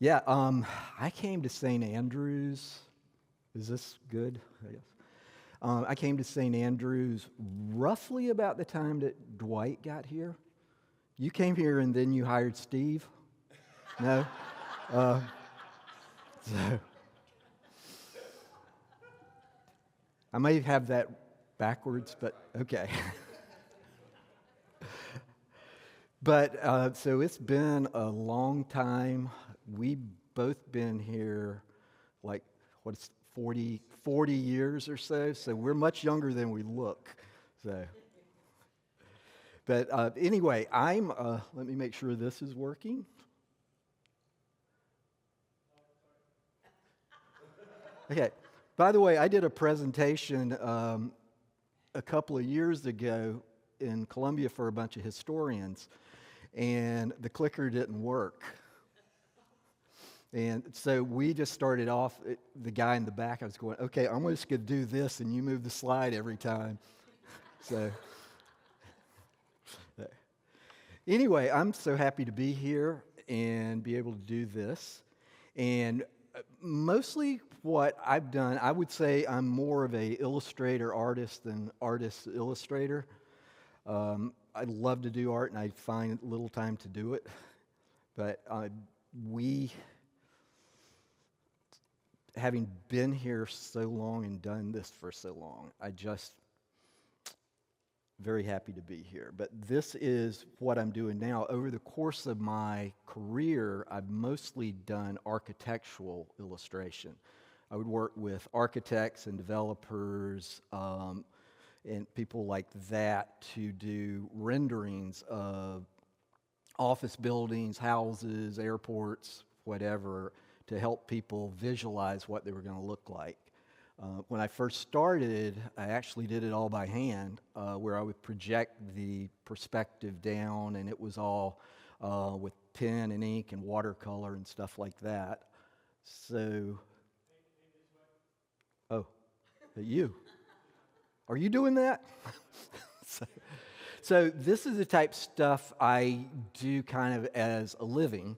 Yeah, I came to St. Andrews. Is this good? I guess. I came to St. Andrews roughly about the time that Dwight got here. You came here and then you hired Steve? No? So I may have that backwards, but okay. But so it's been a long time. We've both been here like, what's 40 years or so. So we're much younger than we look. So, but anyway, let me make sure this is working. Okay. By the way, I did a presentation a couple of years ago in Columbia for a bunch of historians, and the clicker didn't work. And so we just started off, the guy in the back, I was going, okay, I'm just going to do this, and you move the slide every time. So anyway, I'm so happy to be here and be able to do this. And mostly what I've done, I would say I'm more of a illustrator artist than artist illustrator. I love to do art, and I find little time to do it. But having been here so long and done this for so long, I just very happy to be here. But this is what I'm doing now. Over the course of my career, I've mostly done architectural illustration. I would work with architects and developers and people like that to do renderings of office buildings, houses, airports, whatever, to help people visualize what they were going to look like. When I first started, I actually did it all by hand, where I would project the perspective down, and it was all with pen and ink and watercolor and stuff like that. So, oh, you. Are you doing that? So this is the type of stuff I do kind of as a living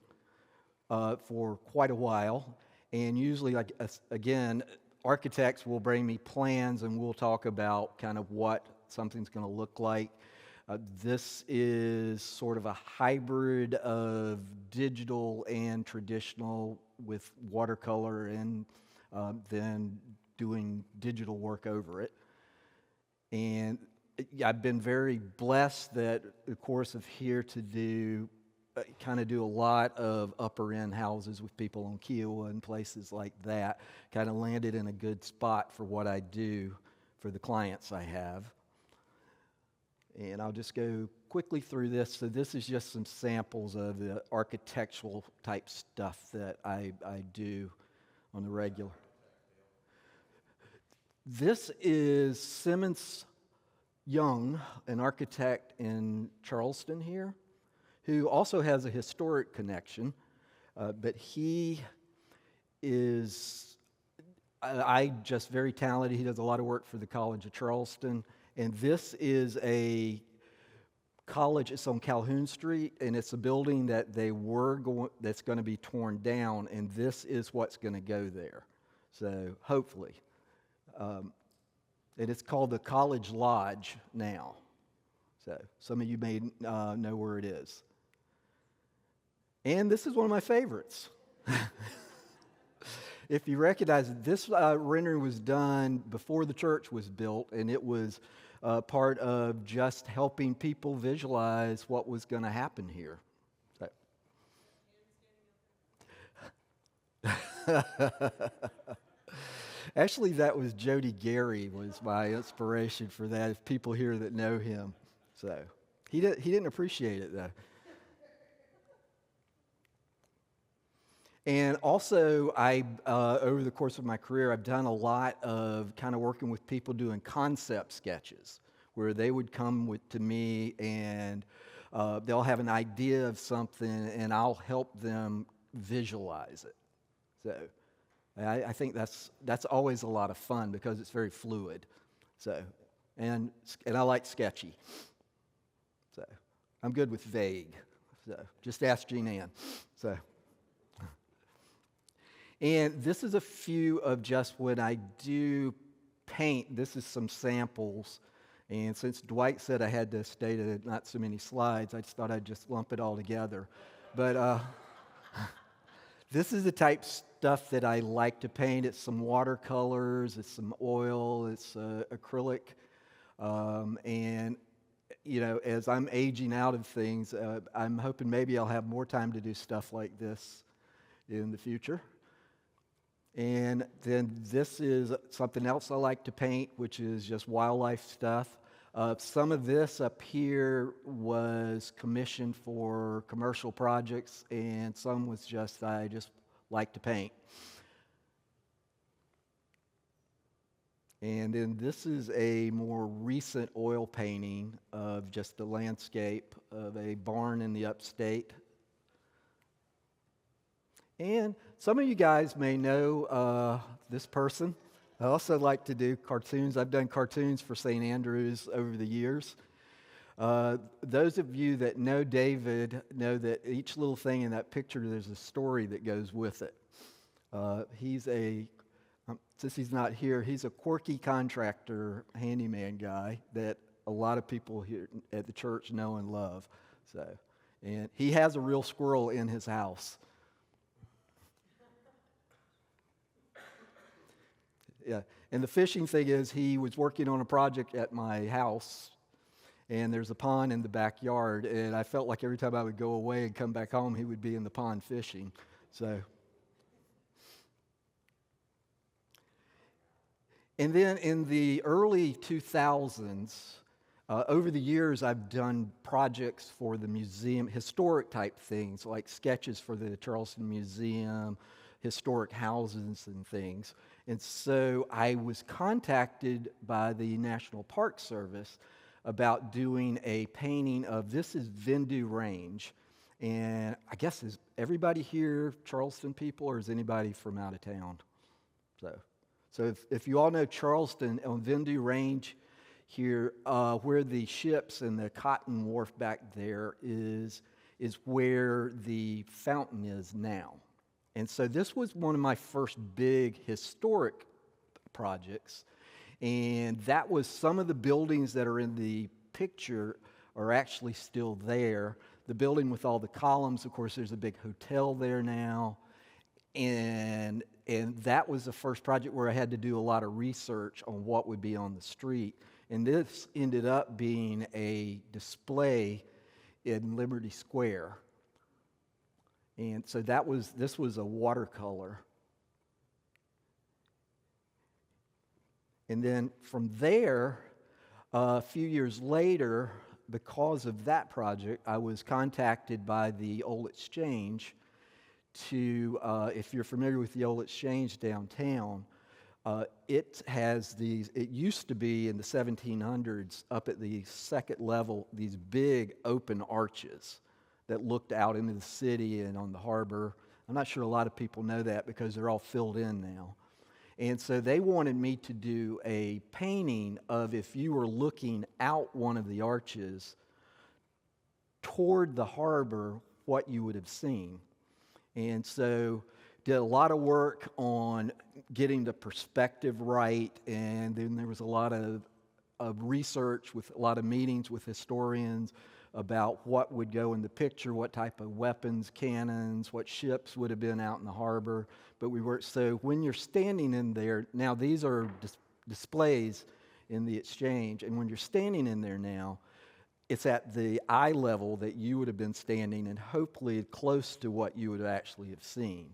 for quite a while. And usually, like again, architects will bring me plans and we'll talk about kind of what something's going to look like. This is sort of a hybrid of digital and traditional with watercolor and then doing digital work over it. And I've been very blessed that the course of here to do a lot of upper end houses with people on Kiowa and places like that. Kind of landed in a good spot for what I do for the clients I have. And I'll just go quickly through this. So this is just some samples of the architectural type stuff that I do on the regular. This is Simmons Young, an architect in Charleston here, who also has a historic connection, but he is, I just very talented. He does a lot of work for the College of Charleston, and this is a college. It's on Calhoun Street, and it's a building that that's going to be torn down, and this is what's going to go there. So hopefully. And it's called the College Lodge now. So some of you may know where it is. And this is one of my favorites. If you recognize it, this rendering was done before the church was built, and it was part of just helping people visualize what was going to happen here. So. Actually, that was Jody Gary was my inspiration for that, if people here that know him. So he didn't appreciate it, though. And also, over the course of my career, I've done a lot of kind of working with people doing concept sketches, where they would come to me and they'll have an idea of something, and I'll help them visualize it. So I think that's always a lot of fun because it's very fluid. So, and I like sketchy. So I'm good with vague. So just ask Jean Ann. So And this is a few of just when I do paint. This is some samples. And since Dwight said I had to stay to not so many slides, I just thought I'd just lump it all together. But this is the type of stuff that I like to paint. It's some watercolors, it's some oil, it's acrylic. And, you know, as I'm aging out of things, I'm hoping maybe I'll have more time to do stuff like this in the future. And then this is something else I like to paint, which is just wildlife stuff. Some of this up here was commissioned for commercial projects, and some was just I just like to paint. And then this is a more recent oil painting of just the landscape of a barn in the upstate. And some of you guys may know this person. I also like to do cartoons. I've done cartoons for St. Andrews over the years. Those of you that know David know that each little thing in that picture, there's a story that goes with it. Since he's not here, he's a quirky contractor, handyman guy that a lot of people here at the church know and love. And he has a real squirrel in his house. Yeah, and the fishing thing is he was working on a project at my house, and there's a pond in the backyard, and I felt like every time I would go away and come back home, he would be in the pond fishing. And then in the early 2000s, over the years, I've done projects for the museum, historic type things, like sketches for the Charleston Museum, historic houses and things. And so I was contacted by the National Park Service about doing a painting of, this is Vendu Range. And I guess, is everybody here Charleston people, or is anybody from out of town? So if you all know Charleston, on Vendu Range here, where the ships and the cotton wharf back there is where the fountain is now. And so this was one of my first big historic projects. And that was some of the buildings that are in the picture are actually still there. The building with all the columns, of course, there's a big hotel there now. And that was the first project where I had to do a lot of research on what would be on the street. And this ended up being a display in Liberty Square. And so this was a watercolor. And then from there, a few years later, because of that project, I was contacted by the Old Exchange to, if you're familiar with the Old Exchange downtown, it used to be in the 1700s, up at the second level, these big open arches that looked out into the city and on the harbor. I'm not sure a lot of people know that because they're all filled in now. And so they wanted me to do a painting of, if you were looking out one of the arches toward the harbor, what you would have seen. And so did a lot of work on getting the perspective right, and then there was a lot of research with a lot of meetings with historians about what would go in the picture, what type of weapons, cannons, what ships would have been out in the harbor. But so when you're standing in there, now these are displays in the Exchange, and when you're standing in there now, it's at the eye level that you would have been standing and hopefully close to what you would actually have seen.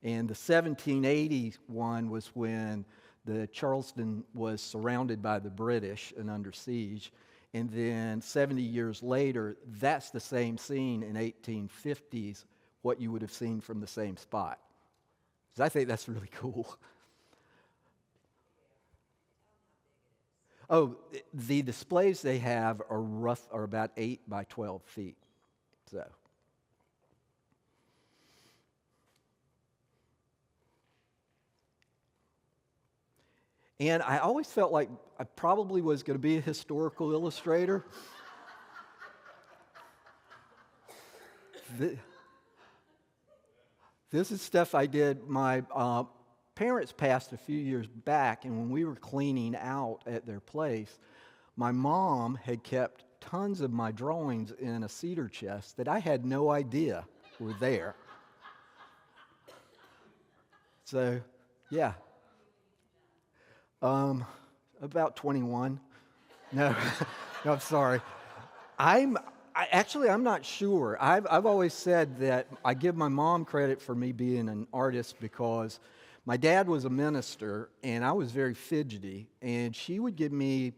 And the 1780 one was when the Charleston was surrounded by the British and under siege. And then 70 years later, that's the same scene in 1850s, what you would have seen from the same spot. So I think that's really cool. Oh, the displays they have are about 8 by 12 feet. So. And I always felt like I probably was going to be a historical illustrator. This is stuff I did. My parents passed a few years back, and when we were cleaning out at their place, my mom had kept tons of my drawings in a cedar chest that I had no idea were there. So, yeah. About 21. No, no, I'm sorry. I'm not sure. I've always said that I give my mom credit for me being an artist because my dad was a minister and I was very fidgety, and she would give me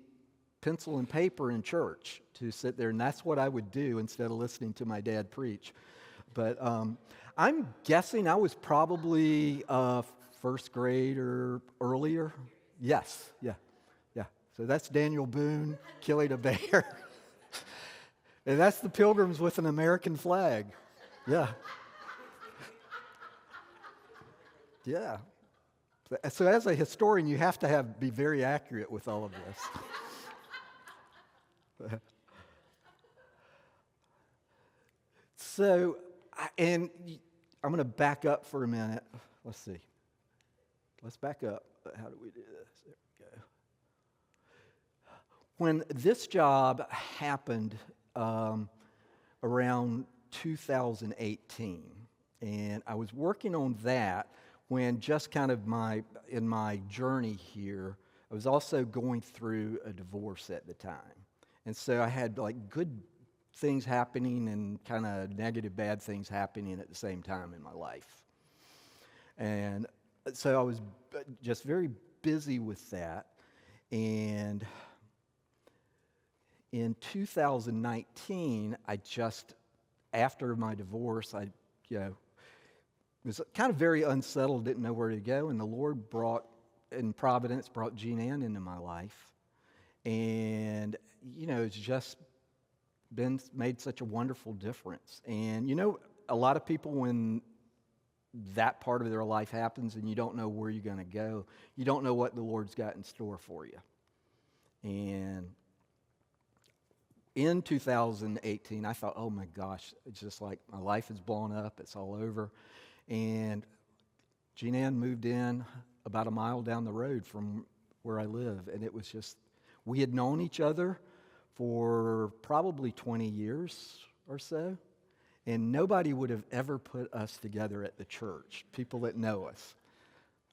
pencil and paper in church to sit there, and that's what I would do instead of listening to my dad preach. But I'm guessing I was probably first grade or earlier. Yes, yeah. So that's Daniel Boone killing a bear. And that's the Pilgrims with an American flag. Yeah. Yeah. So as a historian, you have to be very accurate with all of this. So, and I'm going to back up for a minute. Let's see. Let's back up. How do we do this? There we go. When this job happened around 2018, and I was working on that when just kind of in my journey here, I was also going through a divorce at the time. And so I had like good things happening and kind of negative, bad things happening at the same time in my life. And so I was just very busy with that. And in 2019, after my divorce, I was kind of very unsettled, didn't know where to go, and the Lord in Providence, brought Jean Ann into my life. And, it's just made such a wonderful difference. And, a lot of people, when that part of their life happens and you don't know where you're going to go, you don't know what the Lord's got in store for you. And in 2018, I thought, oh my gosh, it's just like my life is blown up, it's all over. And Jean Ann moved in about a mile down the road from where I live, and it was just, we had known each other for probably 20 years or so, and nobody would have ever put us together at the church, people that know us.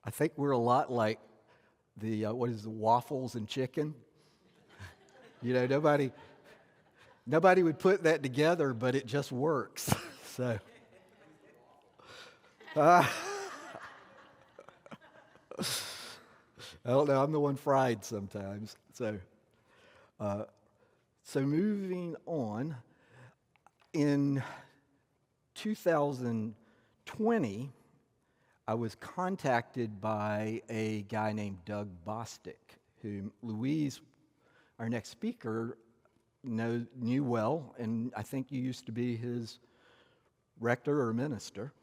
I think we're a lot like the waffles and chicken. Nobody would put that together, but it just works. So, I don't know. I'm the one fried sometimes. So moving on, in 2020, I was contacted by a guy named Doug Bostick, whom Louise, our next speaker, knew well, and I think you used to be his rector or minister.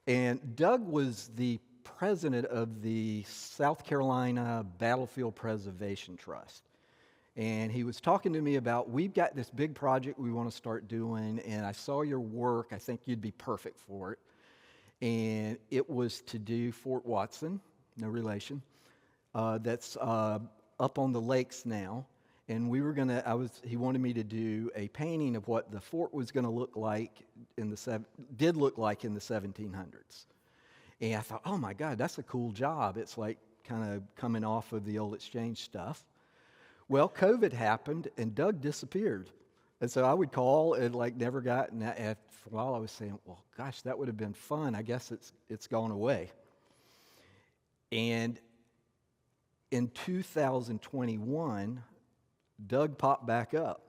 And Doug was the president of the South Carolina Battlefield Preservation Trust. And he was talking to me about, we've got this big project we want to start doing, and I saw your work. I think you'd be perfect for it. And it was to do Fort Watson, no relation, that's up on the lakes now. And we were he wanted me to do a painting of what the fort was going to look like did look like in the 1700s. And I thought, oh my God, that's a cool job. It's like kind of coming off of the old exchange stuff. Well, COVID happened and Doug disappeared. And so I would call and never got, and after a while I was saying, well, gosh, that would have been fun. I guess it's gone away. And in 2021, Doug popped back up,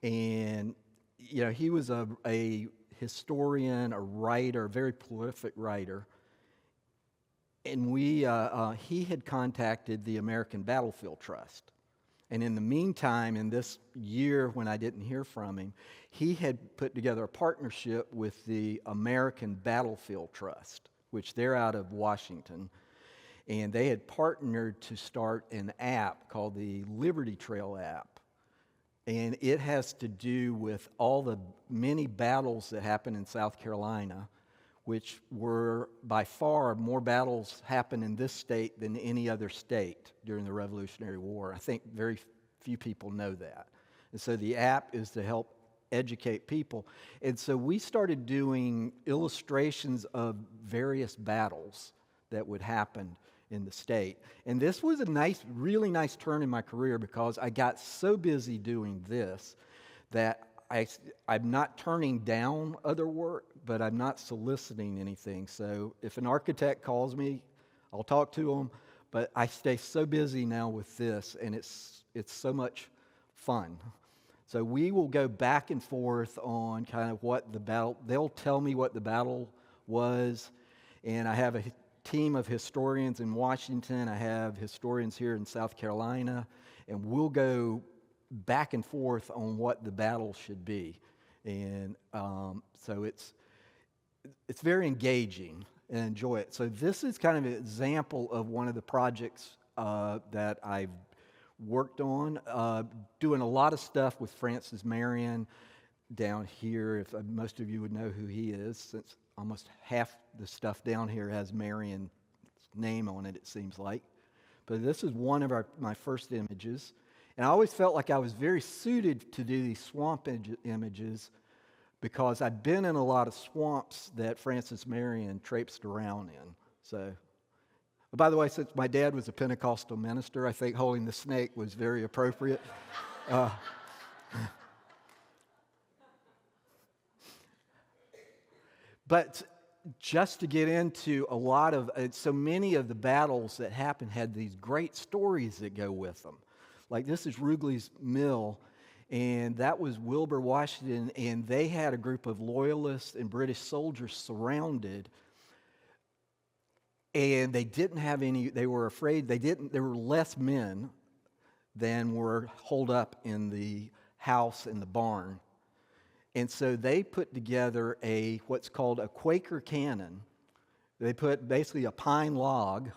and he was a historian, a writer, a very prolific writer, and he had contacted the American Battlefield Trust, and in the meantime, in this year when I didn't hear from him, he had put together a partnership with the American Battlefield Trust, which they're out of Washington. And they had partnered to start an app called the Liberty Trail app. And it has to do with all the many battles that happened in South Carolina which were by far more battles happened in this state than any other state during the Revolutionary War. I think very few people know that. And so the app is to help educate people. And so we started doing illustrations of various battles that would happen in the state. And this was a nice, really nice turn in my career because I got so busy doing this that I'm not turning down other work, but I'm not soliciting anything. So if an architect calls me, I'll talk to them, but I stay so busy now with this, and it's so much fun. So we will go back and forth on kind of what the battle, they'll tell me what the battle was, and I have a team of historians in Washington, I have historians here in South Carolina, and we'll go back and forth on what the battle should be. And so it's very engaging and enjoy it. So this is kind of an example of one of the projects that I've worked on, doing a lot of stuff with Francis Marion down here. If most of you would know who he is, since almost half the stuff down here has Marion's name on it seems like. But this is one of my first images. And I always felt like I was very suited to do these swamp images because I'd been in a lot of swamps that Francis Marion traipsed around in. So, by the way, since my dad was a Pentecostal minister, I think holding the snake was very appropriate. But just to get into a lot of, so many of the battles that happened had these great stories that go with them. Like this is Rugeley's Mill, and that was Wilbur Washington, and they had a group of loyalists and British soldiers surrounded, and they didn't have any, they were afraid, there were less men than were holed up in the house in the barn. And so they put together what's called a Quaker cannon. They put basically a pine log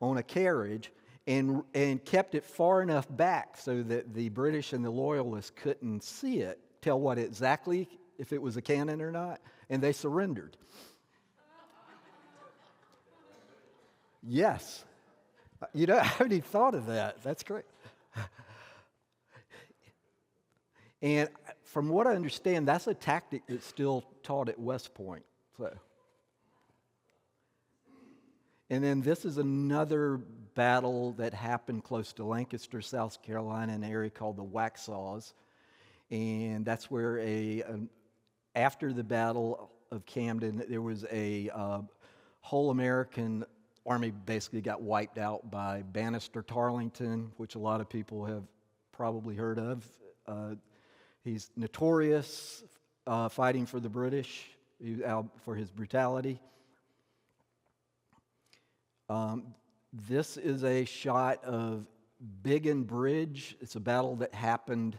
on a carriage and kept it far enough back so that the British and the Loyalists couldn't see it, tell what exactly, if it was a cannon or not, and they surrendered. Yes. You know, I haven't even thought of that. That's great. And from what I understand, that's a tactic that's still taught at West Point. So. And then this is another battle that happened close to Lancaster, South Carolina, in an area called the Waxhaws. And that's where after the Battle of Camden, there was a whole American army basically got wiped out by Banastre Tarleton, which a lot of people have probably heard of. He's notorious fighting for the British for his brutality. This is a shot of Biggin Bridge. It's a battle that happened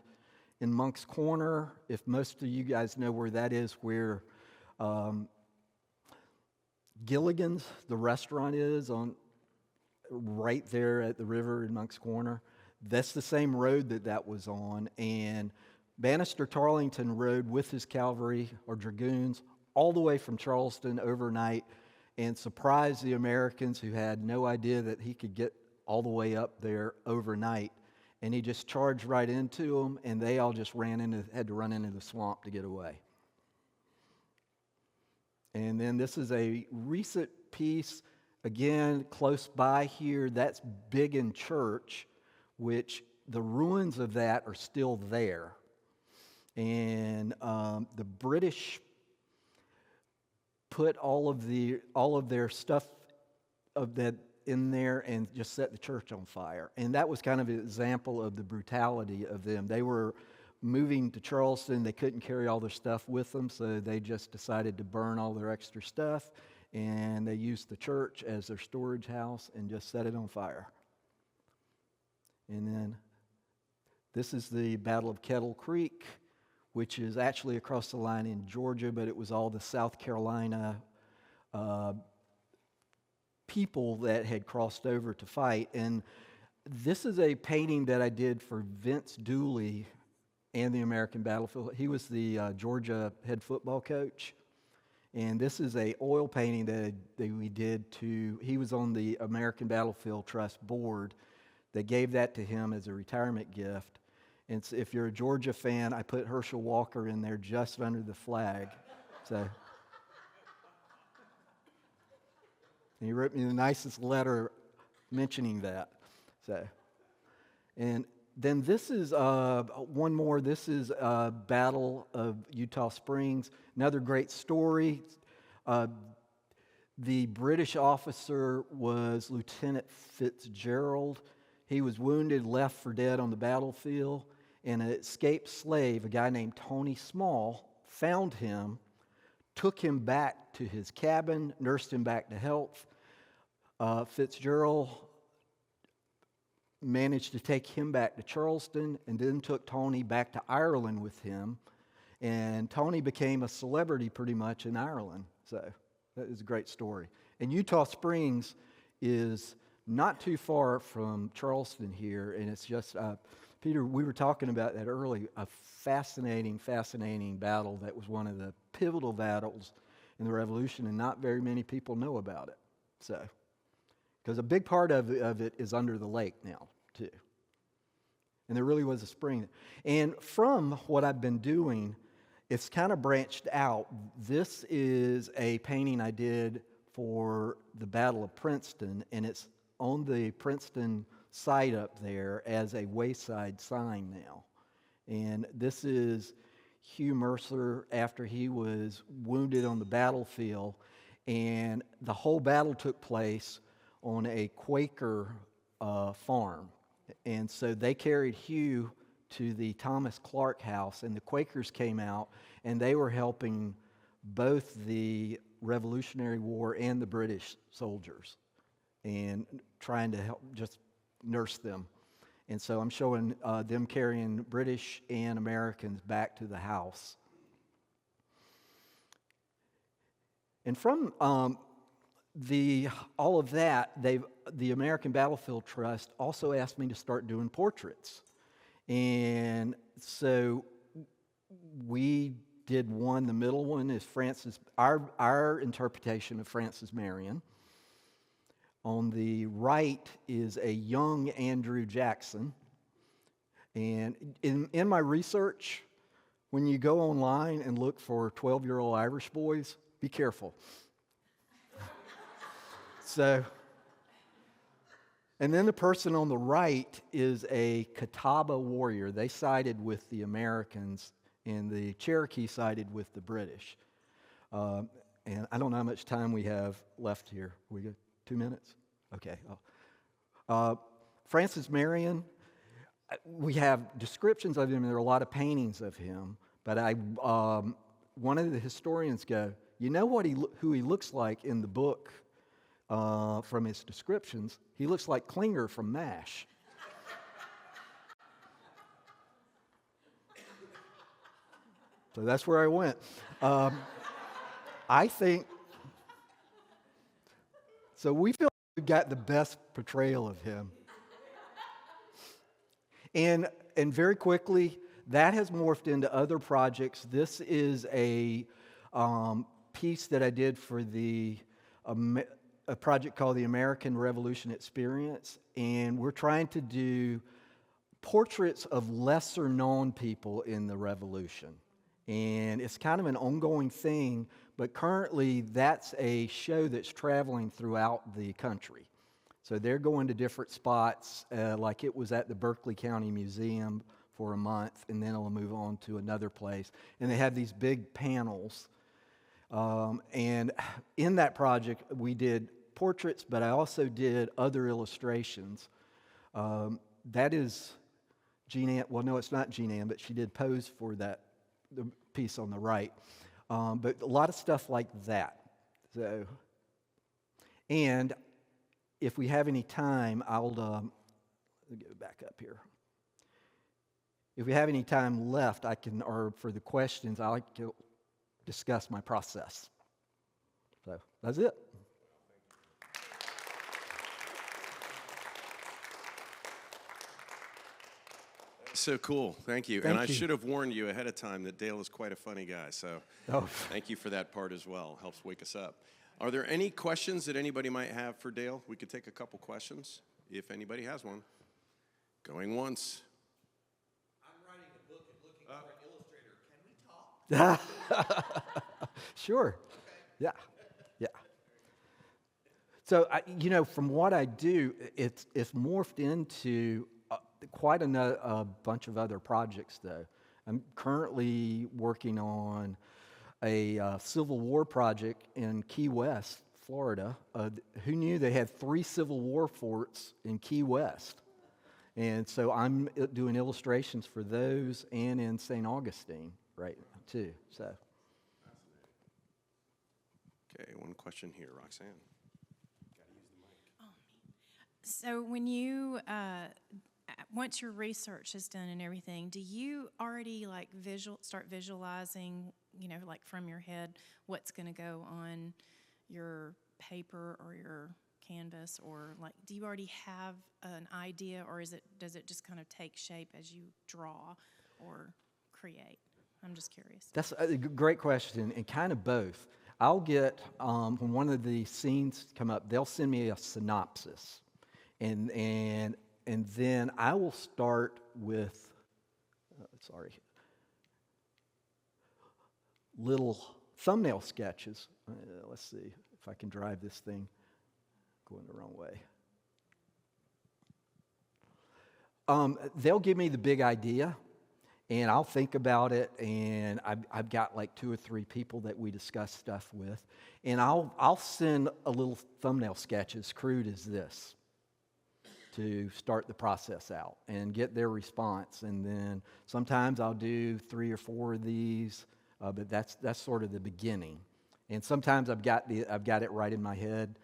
in Monk's Corner. If most of you guys know where that is, where Gilligan's, the restaurant is, on right there at the river in Monk's Corner. That's the same road that was on, and Banastre Tarleton rode with his cavalry or dragoons all the way from Charleston overnight and surprised the Americans who had no idea that he could get all the way up there overnight. And he just charged right into them, and they all just had to run into the swamp to get away. And then this is a recent piece, again, close by here. That's Biggin Church, which the ruins of that are still there. And the British put all of their stuff of that in there and just set the church on fire. And that was kind of an example of the brutality of them. They were moving to Charleston. They couldn't carry all their stuff with them, so they just decided to burn all their extra stuff, and they used the church as their storage house and just set it on fire. And then this is the Battle of Kettle Creek, which is actually across the line in Georgia, but it was all the South Carolina people that had crossed over to fight. And this is a painting that I did for Vince Dooley and the American Battlefield. He was the Georgia head football coach. And this is a oil painting that we did to, he was on the American Battlefield Trust board. They gave that to him as a retirement gift. And so if you're a Georgia fan, I put Herschel Walker in there just under the flag. So, and he wrote me the nicest letter mentioning that. So, and then this is one more. This is Battle of Eutaw Springs. Another great story. The British officer was Lieutenant Fitzgerald. He was wounded, left for dead on the battlefield, and an escaped slave, a guy named Tony Small, found him, took him back to his cabin, nursed him back to health. Fitzgerald managed to take him back to Charleston and then took Tony back to Ireland with him. And Tony became a celebrity pretty much in Ireland. So that is a great story. And Eutaw Springs is not too far from Charleston here. And it's just, Peter, we were talking about that earlier, a fascinating battle that was one of the pivotal battles in the Revolution, and not very many people know about it. So, because a big part of it is under the lake now, too. And there really was a spring. And from what I've been doing, it's kind of branched out. This is a painting I did for the Battle of Princeton, and it's on the Princeton site up there as a wayside sign now. And this is Hugh Mercer after he was wounded on the battlefield, and the whole battle took place on a Quaker farm. And so they carried Hugh to the Thomas Clark House, and the Quakers came out, and they were helping both the Revolutionary War and the British soldiers and trying to help just nurse them. And so I'm showing them carrying British and Americans back to the house. And from all of that, the American Battlefield Trust also asked me to start doing portraits. And so we did one. The middle one is our interpretation of Francis Marion. On the right is a young Andrew Jackson. And in my research, when you go online and look for 12-year-old Irish boys, be careful. So, and then the person on the right is a Catawba warrior. They sided with the Americans, and the Cherokee sided with the British. And I don't know how much time we have left here. We got 2 minutes? Okay. Francis Marion, we have descriptions of him, and there are a lot of paintings of him. But one of the historians go, you know who he looks like in the book from his descriptions? He looks like Klinger from MASH. So that's where I went. I think, so we feel we've got the best portrayal of him. And very quickly, that has morphed into other projects. This is a piece that I did for a project called the American Revolution Experience, and we're trying to do portraits of lesser-known people in the Revolution. And it's kind of an ongoing thing, but currently that's a show that's traveling throughout the country. So they're going to different spots, like it was at the Berkeley County Museum for a month, and then it'll move on to another place. And they have these big panels. And in that project, we did portraits, but I also did other illustrations. That is Jean Ann. Well, no, it's not Jean Ann, but she did pose for the piece on the right. But a lot of stuff like that. So, and if we have any time, I'll get it back up here. If we have any time left, or for the questions, I like to discuss my process. So that's it. so cool. Thank you. Thank I you. should have warned you ahead of time that Dale is quite a funny guy. So thank you for that part as well. Helps wake us up. Are there any questions that anybody might have for Dale? We could take a couple questions if anybody has one. Going once. I'm writing a book and looking for an illustrator. Can we talk? Sure. Okay. Yeah. Yeah. So, from what I do, it's morphed into quite a bunch of other projects, though. I'm currently working on a Civil War project in Key West, Florida. Who knew they had 3 Civil War forts in Key West? And so I'm doing illustrations for those and in St. Augustine right now, too. So. Okay, one question here, Roxanne. So when you, once your research is done and everything, do you already like start visualizing, like from your head, what's going to go on your paper or your canvas, or like, do you already have an idea, or does it just kind of take shape as you draw or create? I'm just curious. That's a great question, and kind of both. I'll get, when one of the scenes come up, they'll send me a synopsis. And then I will start with, little thumbnail sketches. Let's see if I can drive this thing going the wrong way. They'll give me the big idea, and I'll think about it, and I've got like 2 or 3 people that we discuss stuff with, and I'll send a little thumbnail sketch as crude as this to start the process out and get their response. And then sometimes I'll do 3 or 4 of these, but that's sort of the beginning. And sometimes I've got it right in my head.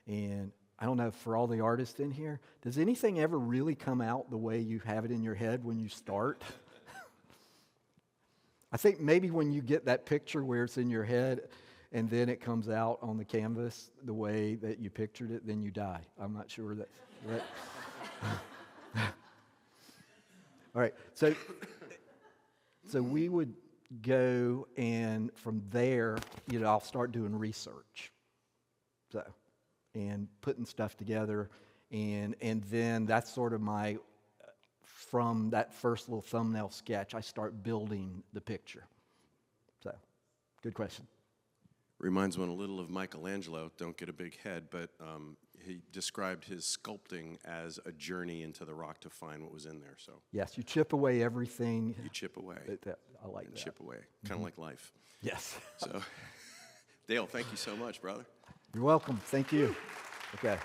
And I don't know, for all the artists in here, does anything ever really come out the way you have it in your head when you start? I think maybe when you get that picture where it's in your head and then it comes out on the canvas the way that you pictured it, then you die. I'm not sure that. All right, so we would go, and from there, I'll start doing research. So, and putting stuff together, and then that's sort of from that first little thumbnail sketch, I start building the picture. So, good question. Reminds one a little of Michelangelo. Don't get a big head, but he described his sculpting as a journey into the rock to find what was in there. So yes, you chip away everything. You chip away. I like and that. chip away, kind of like life. Yes. So, Dale, thank you so much, brother. You're welcome. Thank you. Okay.